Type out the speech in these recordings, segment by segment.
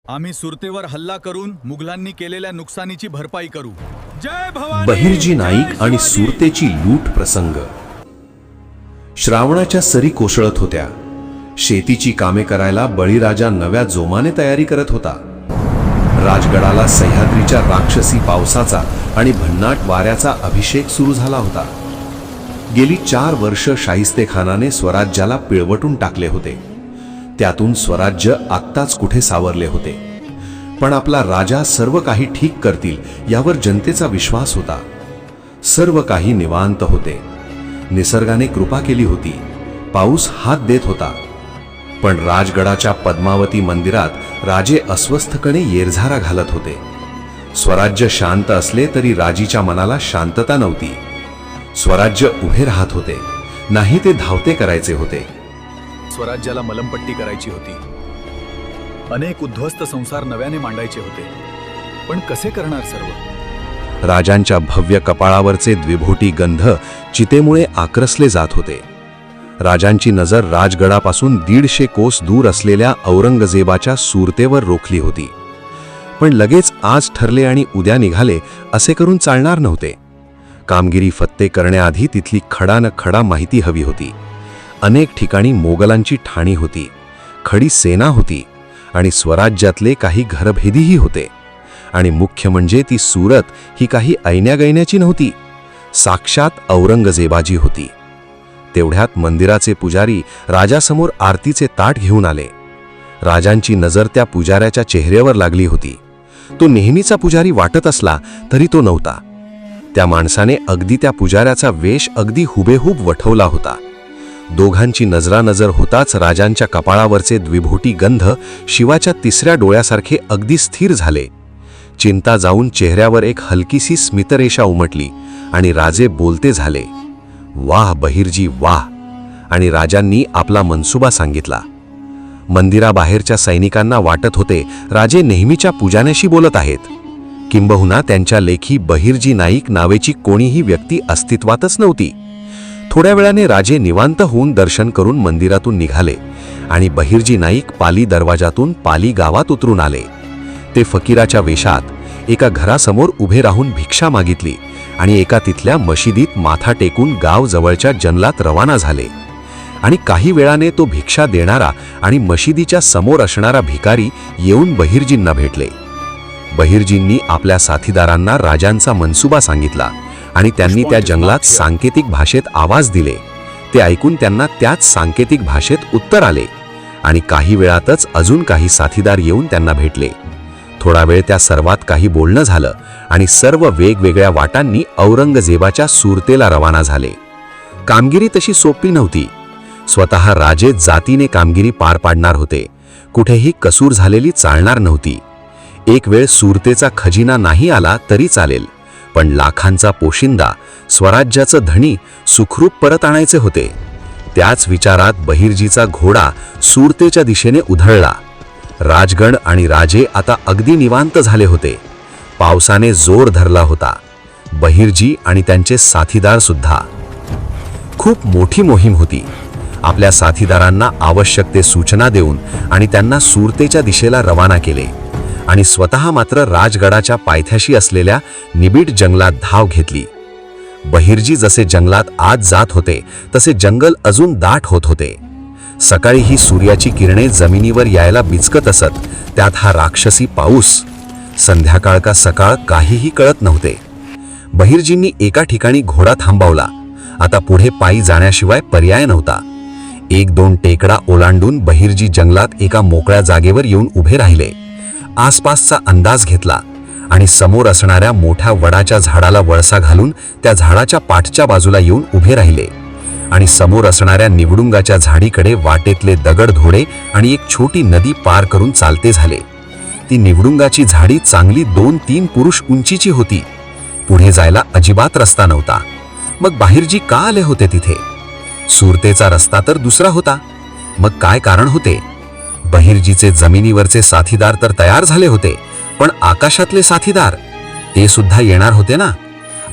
आम्ही सुरतेवर हल्ला करून मुघलांनी केलेल्या नुकसानीची भरपाई करू। जय भवानी। बहिर्जी नाईक आणि सुरतेची लूट प्रसंग। श्रावणाच्या सरी कोसळत होत्या। शेतीची कामे करायला बळीराजा नव्या जोमाने तयारी करत होता। राजगडाला सह्याद्रीच्या राक्षसी पावसाचा आणि भन्नाट वाऱ्याचा अभिषेक सुरू झाला होता। गेली 4 वर्ष शाहिस्तेखानाने स्वराज्याला पिळवटून टाकले होते। त्यातून स्वराज्य आत्ताच कुठे सावरले होते, पण आपला राजा सर्व काही ठीक करतील यावर जनतेचा विश्वास होता। सर्व काही निवांत होते। निसर्गाने कृपा केली होती। पाऊस हात देत होता। पण राजगडाच्या पद्मावती मंदिरात राजे अस्वस्थपणे येरझारा घालत होते। स्वराज्य शांत असले तरी राजीच्या मनाला शांतता नव्हती। स्वराज्य उभे राहत होते, नाही ते धावते करायचे होते। स्वराज्याला मलमपट्टी करायची होती। अनेक उद्ध्वस्त संसार नव्याने मांडायचे होते, पण कसे करणार सर्व? राजांच्या भव्य कपाळावरचे द्विभोटी गंध चितेमुळे आक्रसले जात होते। राजांची नजर राजगडापासून 150 कोस दूर असलेल्या औरंगजेबाच्या सुरतेवर रोखली होती। पण लगेच आज ठरले आणि उद्या निघाले असे करून चालणार नव्हते। कामगिरी फत्ते करण्याआधी तिथली खडा न खडा माहिती हवी होती। अनेक ठिकाणी मोगलांची ठाणी होती, खडी सेना होती आणि स्वराज्यातले काही घरभेदीही होते। आणि मुख्य म्हणजे ती सुरत ही काही ऐण्यागैण्याची नव्हती, साक्षात औरंगजेबाची होती। तेवढ्यात मंदिराचे पुजारी राजासमोर आरतीचे ताट घेऊन आले। राजांची नजर त्या पुजाऱ्याच्या चेहऱ्यावर लागली होती। तो नेहमीचा पुजारी वाटत असला तरी तो नव्हता। त्या माणसाने अगदी त्या पुजाऱ्याचा वेश अगदी हुबेहूब वठवला होता। दोघांची नजरानजर होताच राजांच्या कपाळावरचे द्विभोटी गंध शिवाच्या 3ऱ्या डोळ्यासारखे अगदी स्थिर झाले। चिंता जाऊन चेहऱ्यावर एक हलकीशी स्मितरेषा उमटली आणि राजे बोलते झाले, वाह बहिर्जी वाह। आणि राजांनी आपला मनसुबा सांगितला। मंदिराबाहेरच्या सैनिकांना वाटत होते राजे नेहमीच्या पुजाऱ्याशी बोलत आहेत, किंबहुना त्यांच्या लेखी बहिर्जी नाईक नावेची कोणीही व्यक्ती अस्तित्वातच नव्हती। थोड्या वेळाने राजे निवांत होऊन दर्शन करून मंदिरातून निघाले आणि बहिर्जी नाईक पाली दरवाजातून पाली गावात उतरून आले। ते फकीराच्या वेशात एका घरासमोर उभे राहून भिक्षा मागितली आणि एका तिथल्या मशिदीत माथा टेकून गाव जवळच्या जंगलात रवाना झाले। आणि काही वेळाने तो भिक्षा देणारा आणि मशिदीच्या समोर असणारा भिकारी येऊन बहिर्जींना भेटले। बहिर्जींनी आपल्या साथीदारांना राजांचा मनसुबा सांगितला आणि त्यांनी त्या जंगलात सांकेतिक भाषेत आवाज दिले। ते ऐकून त्यांना त्याच सांकेतिक भाषेत उत्तर आले आणि काही वेळातच अजून काही साथीदार येऊन त्यांना भेटले। थोडा वेळ त्या सर्वात काही बोलणं झालं आणि सर्व वेगवेगळ्या वाटांनी औरंगजेबाच्या सुरतेला रवाना झाले। कामगिरी तशी सोपी नव्हती। स्वतः राजे जातीने कामगिरी पार पाडणार होते। कुठेही कसूर झालेली चालणार नव्हती। एक वेळ सुरतेचा खजिना नाही आला तरी चालेल, पण लाखांचा पोशिंदा स्वराज्याचं धणी सुखरूप परत आणायचे होते। त्याच विचारात बहिर्जीचा घोडा सुरतेच्या दिशेने उधळला। राजगण आणि राजे आता अगदी निवांत झाले होते। पावसाने जोर धरला होता। बहिर्जी आणि त्यांचे साथीदार सुद्धा। खूप मोठी मोहीम होती। आपल्या साथीदारांना आवश्यक ते सूचना देऊन आणि त्यांना सुरतेच्या दिशेला रवाना केले आणि स्वतः मात्र राजगडाच्या पायथ्याशी असलेल्या निबिड जंगलात धाव घेतली। बहिर्जी जसे जंगलात आत जात होते तसे जंगल अजून दाट होत होते। सकाळी ही सूर्याची किरणे जमिनीवर यायला बिचकत असत, त्यात हा राक्षसी पाऊस। संध्याकाळ का सकाळ काहीही कळत नव्हते। बहिर्जींनी एका ठिकाणी घोडा थांबवला। आता पुढे पायी जाण्याशिवाय पर्याय नव्हता। 1-2 टेकडा ओलांडून बहिर्जी जंगलात एका मोकळ्या जागेवर येऊन उभे राहिले। आसपासचा अंदाज घेतला आणि समोर असणाऱ्या मोठ्या वडाच्या झाडाला वळसा घालून त्या झाडाच्या पाठच्या बाजूला येऊन उभे राहिले आणि समोर असणाऱ्या निवडुंगाच्या झाडीकडे वाटेतले दगड धोडे आणि एक छोटी नदी पार करून चालते झाले। ती निवडुंगाची झाडी चांगली 2-3 पुरुष उंचीची होती। पुढे जायला अजिबात रस्ता नव्हता। मग बहिर्जी का आले होते तिथे? सुरतेचा रस्ता तर दुसरा होता। मग काय कारण होते? बहिर्जीचे जमिनीवरचे साथीदार तर तयार झाले होते, पण आकाशातले साथीदार ते सुद्धा येणार होते ना।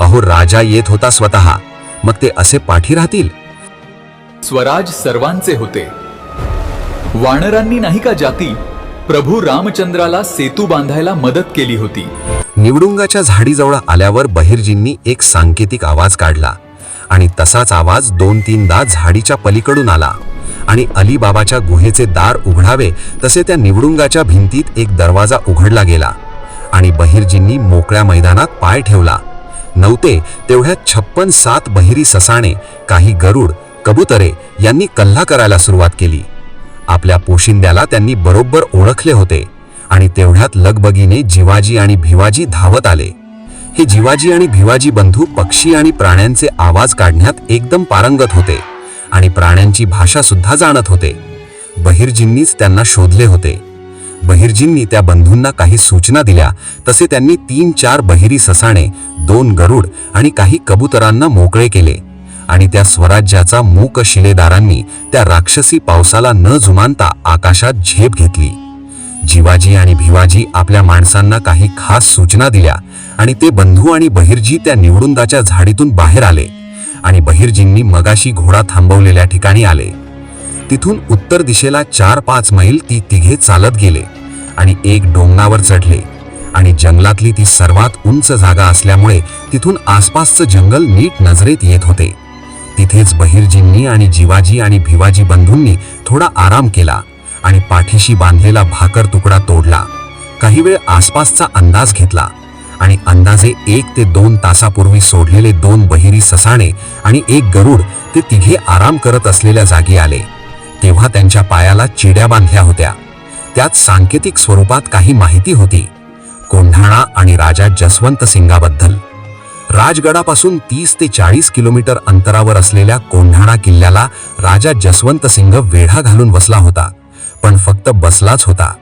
अहो राजा येत होता स्वतः, मग ते असे पाठी राहतील? स्वराज सर्वांचे होते। वानरांनी नाही का जाती, प्रभू रामचंद्राला सेतू बांधायला मदत केली होती. निवडुंगाच्या झाडीजवळ आल्यावर बहिर्जींनी एक सांकेतिक आवाज काढला आणि तसाच आवाज 2-3दा झाडीच्या पलीकडून आला आणि अलीबाबाच्या गुहेचे दार उघडावे तसे त्या निवडुंगाच्या भिंतीत एक दरवाजा उघडला गेला आणि बहिर्जींनी मोकळ्या मैदानात पाय ठेवला. नव्हते तेवढ्यात 56-7 बहिरी ससाणे, काही गरुड, कबुतरे यांनी कल्ला करायला सुरुवात केली. आपल्या पोशिंद्याला त्यांनी बरोबर ओळखले होते आणि तेवढ्यात लगबगीने जिवाजी आणि भिवाजी धावत आले. हे जिवाजी आणि भिवाजी बंधू पक्षी आणि प्राण्यांचे आवाज काढण्यात एकदम पारंगत होते आणि प्राण्यांची भाषा सुद्धा जाणत होते. बहिर्जींनीच त्यांना शोधले होते. बहिर्जींनी त्या बंधूंना काही सूचना दिल्या तसे त्यांनी 3-4 बहिरी ससाणे, 2 गरुड आणि काही कबुतरांना मोकळे केले आणि त्या स्वराज्याचा मूक शिलेदारांनी त्या राक्षसी पावसाला न जुमानता आकाशात झेप घेतली. जिवाजी आणि भिवाजी आपल्या माणसांना काही खास सूचना दिल्या आणि ते बंधू आणि बहिर्जी त्या निवडुंगाच्या झाडीतून बाहेर आले आणि बहिर्जींनी मगाशी घोडा थांबवलेल्या ठिकाणी आले. तिथून उत्तर दिशेला 4-5 मैल ती तिघे चालत गेले आणि एक डोंगरावर चढले आणि जंगलातली ती सर्वात उंच जागा असल्यामुळे तिथून आसपासचं जंगल नीट नजरेत येत होते. तिथेच बहिर्जींनी आणि जिवाजी आणि भिवाजी बंधूंनी थोडा आराम केला आणि पाठीशी बांधलेला भाकर तुकडा तोडला. काही वेळ आसपासचा अंदाज घेतला आणि अंदाजे 1 ते 2 तासापूर्वी सोडलेले 2 बहिरी ससाणे आणि 1 गरुड ते तिघे आराम करत असलेल्या जागी आले. तेव्हा त्यांच्या पायाला चिड्या बांधल्या होत्या. त्यात सांकेतिक स्वरूपात काही माहिती होती. कोंढाणा आणि राजा जसवंत सिंगाबद्दल. राजगडापासून 30 ते 40 किलोमीटर अंतरावर असलेल्या कोंढाणा किल्ल्याला राजा जसवंत सिंग वेढा घालून बसला होता, पण फक्त बसलाच होता.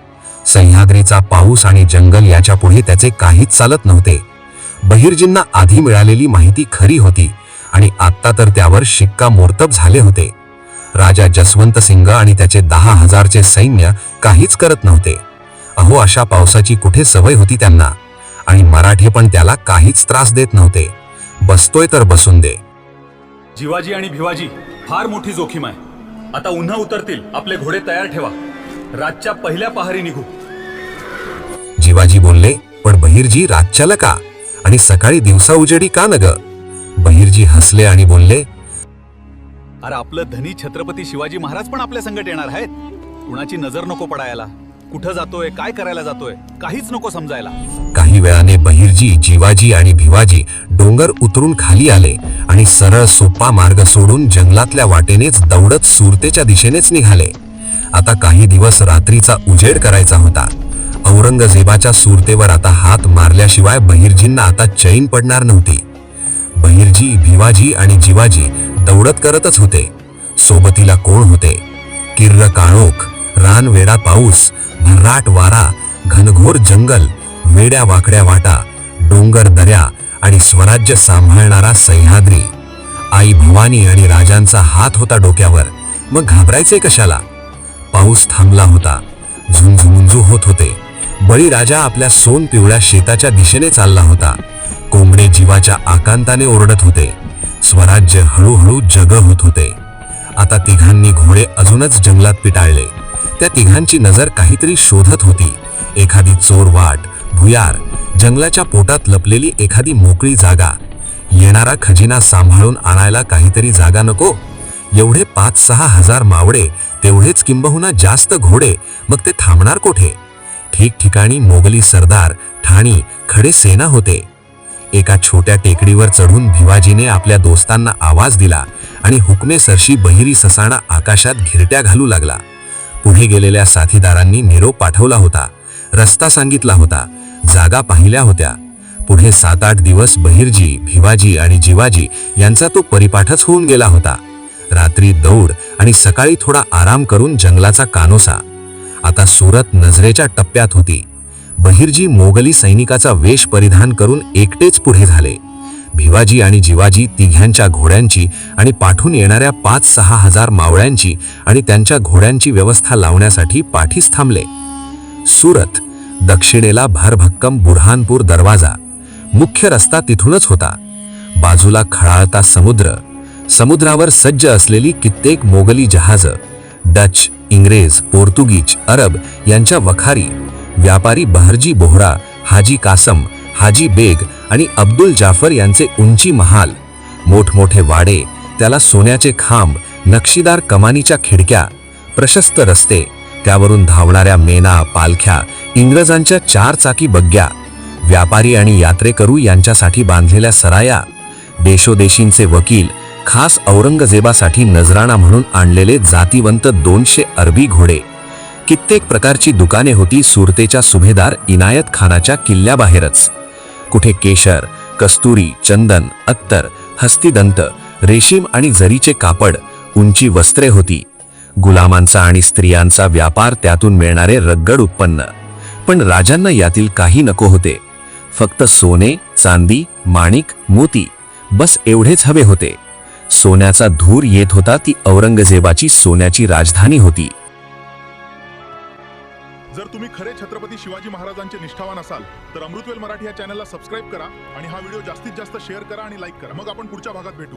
सह्याद्रीचा पाऊस आणि जंगल याच्या पुढे त्याचे काहीच चालत नव्हते. बहिर्जींना आधी मिळालेली माहिती खरी होती आणि आत्ता तर त्यावर शिक्कामोर्तब झाले होते. राजा जसवंत सिंग आणि त्याचे 10,000चे सैन्य काहीच करत नव्हते. अहो, अशा पावसाची कुठे सवय होती त्यांना, आणि मराठे पण त्याला काहीच त्रास देत नव्हते. बसतोय तर बसून दे. जिवाजी आणि भिवाजी, फार मोठी जोखीम आहे. आता उन्हा उतरतील, आपले घोडे तयार ठेवा. रातच्या पहिल्या पहारी निघू. जिवाजी बोलले, पण बहिर्जी रातच्याला का आणि सकाळी दिवसा उजेडी का न ग? बहिर्जी हसले आणि बोलले, अरे आपलं धनी छत्रपती शिवाजी महाराज पण आपल्या संगत येणार आहेत. कुणाची नजर नको पडायला. कुठं जातोय, काय करायला जातोय, काहीच नको समजायला. काही वेळाने बहिर्जी, जिवाजी आणि भिवाजी डोंगर उतरून खाली आले आणि सरळ सोपा मार्ग सोडून जंगलातल्या वाटेनेच दौडत सुरतेच्या दिशेनेच निघाले. आता काही दिवस रात्रीचा उजेड करायचा होता. औरंगजेबाच्या सुरतेवर आता हात मारल्याशिवाय बहिर्जींना आता चैन पडणार नव्हती. बहिर्जी, भिवाजी आणि जिवाजी दौडत करतच होते. सोबतीला कोण होते? किर्र काळोख, रानवेडा पाऊस, भर्राट वारा, घनघोर जंगल, वेड्या वाकड्या वाटा, डोंगर दऱ्या आणि स्वराज्य सांभाळणारा सह्याद्री. आई भवानी आणि राजांचा हात होता डोक्यावर. मग घाबरायचे कशाला? पाऊस थांबला होता. झुंझुंजू होत होते. बळीराजा आपल्या सोन पिवळ्या शेताच्या दिशेने चालला होता. कोंबडे जीवाच्या आकांताने ओरडत होते. स्वराज्य हळूहळू जग होत होते. आता तिघांनी घोडे अजूनच जंगलात पिटाळले. त्या तिघांची नजर काहीतरी शोधत होती. एखादी चोरवाट, भुयार, जंगलाच्या पोटात लपलेली एखादी मोकळी जागा. येणारा खजिना सांभाळून आणायला काहीतरी जागा नको? एवढे 5-6 हजार मावळे, तेवढेच किंबहुना जास्त घोडे, मग ते थांबणार कोठे? ठिकठिकाणी मोगली सरदार, ठाणी, खडे सेना होते. एका छोट्या टेकडीवर चढून भिवाजीने आपल्या दोस्तांना आवाज दिला आणि हुकमेसरशी बहिरी ससाणा आकाशात घिरट्या घालू लागला. पुढे गेलेल्या साथीदारांनी निरोप पाठवला होता. रस्ता सांगितला होता. जागा पाहिल्या होत्या. पुढे 7-8 दिवस बहिर्जी, भिवाजी आणि जिवाजी यांचा तो परिपाठच होऊन गेला होता. रात्री दौड आणि सकाळी थोडा आराम करून जंगलाचा कानोसा. आता सुरत नजरेच्या टप्प्यात होती. बहिर्जी मोगली सैनिकाचा वेश परिधान करून एकटेच पुढे झाले. भिवाजी आणि जिवाजी तिघ्यांच्या घोड्यांची आणि पाठून येणाऱ्या 5-6 हजार मावळ्यांची आणि त्यांच्या घोड्यांची व्यवस्था लावण्यासाठी पाठीस थांबले. सुरत, दक्षिणेला भरभक्कम बुरहानपूर दरवाजा. मुख्य रस्ता तिथूनच होता. बाजूला खळाळता समुद्र. समुद्रावर सज्ज असलेली कित्येक मोगली जहाजं, डच, इंग्रज, पोर्तुगीज, अरब यांच्या वखारी, व्यापारी बहरजी बोहरा, हाजी कासम, हाजी बेग आणि अब्दुल जाफर यांचे उंची महाल, मोठमोठे वाडे, त्याला सोन्याचे खांब, नक्षीदार कमानीच्या खिडक्या, प्रशस्त रस्ते, त्यावरून धावणाऱ्या मेना, पालख्या, इंग्रजांच्या 4 चाकी बग्ग्या, व्यापारी आणि यात्रेकरू यांच्यासाठी बांधलेल्या सराया, देशोदेशींचे वकील, खास औरंगजेबासाठी नजराणा म्हणून आणलेले जातीवंत 200 अरबी घोडे, कित्येक प्रकारची दुकाने होती सुरतेच्या सुभेदार इनायत खानाच्या किल्ल्याबाहेरच. कुठे केशर, कस्तुरी, चंदन, अत्तर, हस्तिदंत, रेशीम आणि जरीचे कापड, उंची वस्त्रे होती. गुलामांचा आणि स्त्रियांचा व्यापार, त्यातून मिळणारे रगड उत्पन्न. पण राजांना यातील काही नको होते. फक्त सोने, चांदी, माणिक, मोती, बस एवढेच हवे होते. सोन्याचा धूर येत होता. ती औरंगजेबाची सोन्याची राजधानी होती. जर तुम्ही खरे छत्रपती शिवाजी महाराजांचे निष्ठावान असाल तर अमृतवेल मराठी या चॅनलला सबस्क्राईब करा आणि हा व्हिडिओ जास्तीत जास्त शेअर करा आणि लाईक करा. मग आपण पुढच्या भागात भेटू.